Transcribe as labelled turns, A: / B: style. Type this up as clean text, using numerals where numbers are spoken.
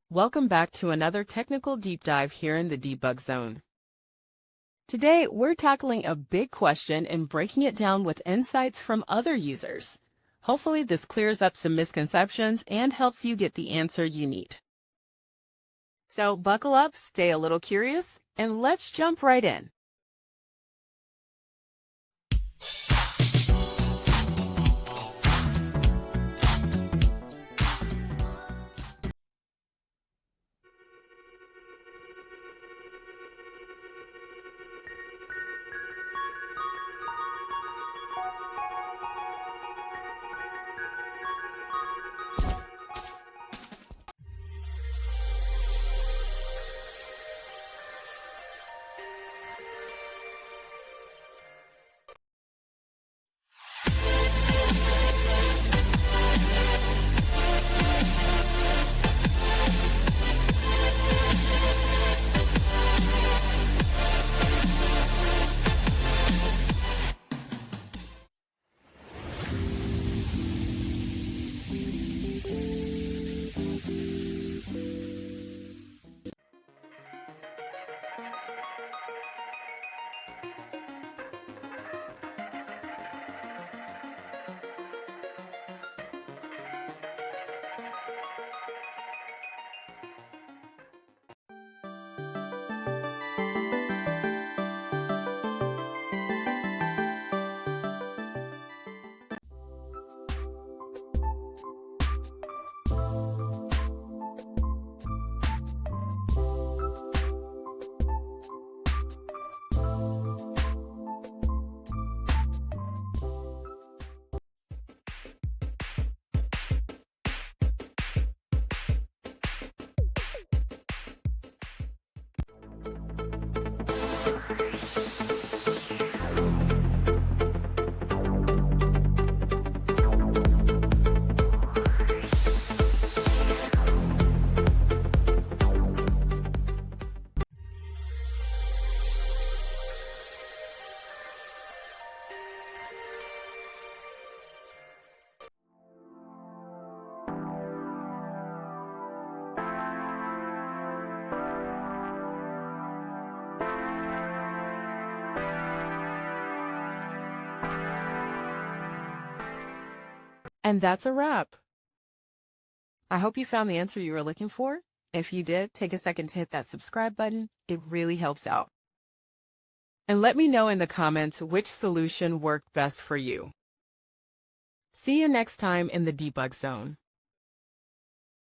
A: Welcome back to another technical deep dive here in the Debug Zone. Today, we're tackling a big question and breaking it down with insights from other users. Hopefully, this clears up some misconceptions and helps you get the answer you need. So buckle up, stay a little curious, and let's jump right in. And that's a wrap. I hope you found the answer you were looking for. If you did, take a second to hit that subscribe button. It really helps out. And let me know in the comments which solution worked best for you. See you next time in the Debug Zone.